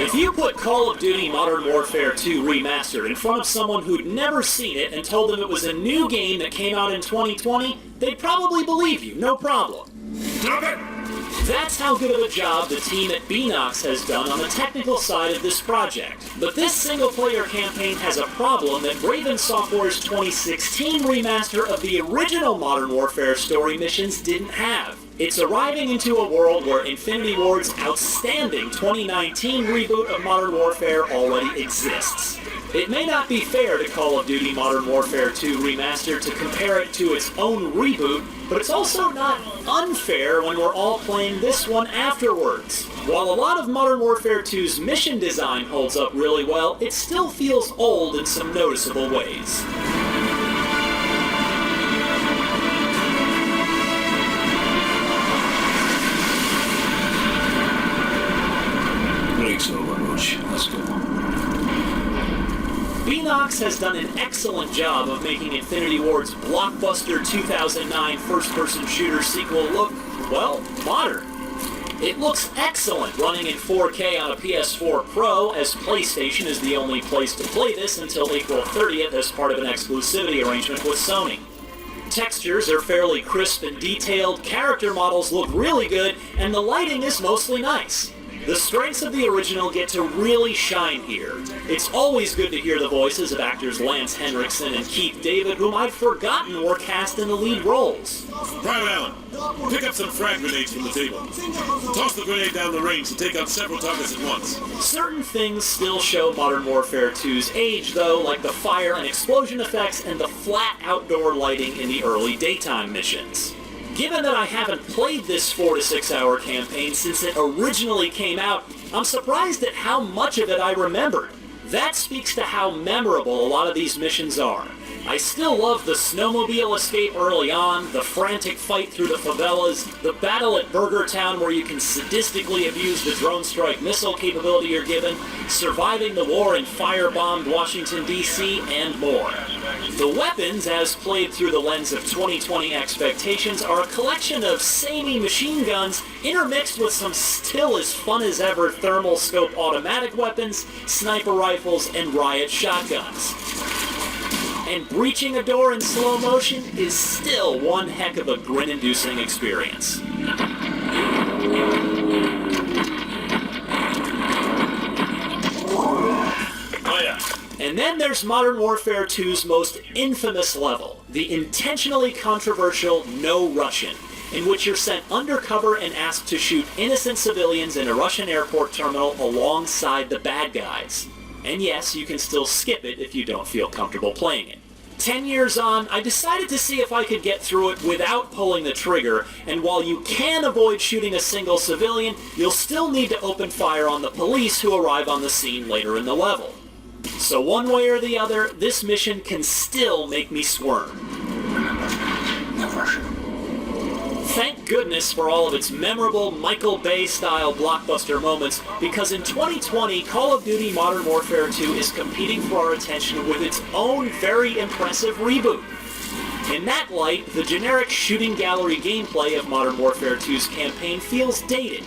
If you put Call of Duty Modern Warfare 2 Remastered in front of someone who'd never seen it and told them it was a new game that came out in 2020, they'd probably believe you, no problem. Stop it! That's how good of a job the team at Beanox has done on the technical side of this project. But this single-player campaign has a problem that Raven Software's 2016 remaster of the original Modern Warfare story missions didn't have. It's arriving into a world where Infinity Ward's outstanding 2019 reboot of Modern Warfare already exists. It may not be fair to Call of Duty Modern Warfare 2 Remastered to compare it to its own reboot, but it's also not unfair when we're all playing this one afterwards. While a lot of Modern Warfare 2's mission design holds up really well, it still feels old in some noticeable ways. Break's over, Roach. Let's go. Beanox has done an excellent job of making Infinity Ward's blockbuster 2009 first-person shooter sequel look, well, modern. It looks excellent running in 4K on a PS4 Pro, as PlayStation is the only place to play this until April 30th as part of an exclusivity arrangement with Sony. Textures are fairly crisp and detailed, character models look really good, and the lighting is mostly nice. The strengths of the original get to really shine here. It's always good to hear the voices of actors Lance Henriksen and Keith David, whom I'd forgotten were cast in the lead roles. Private Allen, pick up some frag grenades from the table. Toss the grenade down the range to take out several targets at once. Certain things still show Modern Warfare 2's age, though, like the fire and explosion effects and the flat outdoor lighting in the early daytime missions. Given that I haven't played this 4 to 6 hour campaign since it originally came out, I'm surprised at how much of it I remembered. That speaks to how memorable a lot of these missions are. I still love the snowmobile escape early on, the frantic fight through the favelas, the battle at Burger Town where you can sadistically abuse the drone strike missile capability you're given, surviving the war in firebombed Washington, D.C., and more. The weapons, as played through the lens of 2020 expectations, are a collection of samey machine guns intermixed with some still as fun as ever thermal scope automatic weapons, sniper rifles, and riot shotguns. And breaching a door in slow motion is still one heck of a grin-inducing experience. Oh yeah. And then there's Modern Warfare 2's most infamous level, the intentionally controversial No Russian, in which you're sent undercover and asked to shoot innocent civilians in a Russian airport terminal alongside the bad guys. And yes, you can still skip it if you don't feel comfortable playing it. 10 years on, I decided to see if I could get through it without pulling the trigger, and while you can avoid shooting a single civilian, you'll still need to open fire on the police who arrive on the scene later in the level. So one way or the other, this mission can still make me squirm. No Russian. Thank goodness for all of its memorable Michael Bay-style blockbuster moments, because in 2020, Call of Duty Modern Warfare 2 is competing for our attention with its own very impressive reboot. In that light, the generic shooting gallery gameplay of Modern Warfare 2's campaign feels dated.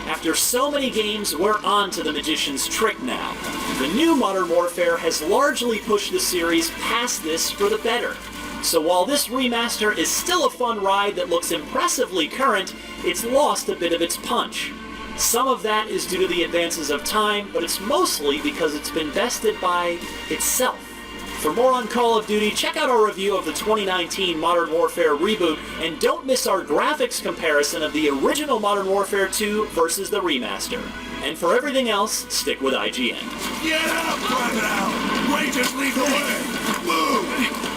After so many games, we're on to the magician's trick now. The new Modern Warfare has largely pushed the series past this for the better. So while this remaster is still a fun ride that looks impressively current, it's lost a bit of its punch. Some of that is due to the advances of time, but it's mostly because it's been bested by itself. For more on Call of Duty, check out our review of the 2019 Modern Warfare reboot, and don't miss our graphics comparison of the original Modern Warfare 2 versus the remaster. And for everything else, stick with IGN. Get up, Private Allen! Rangers lead the way! Move!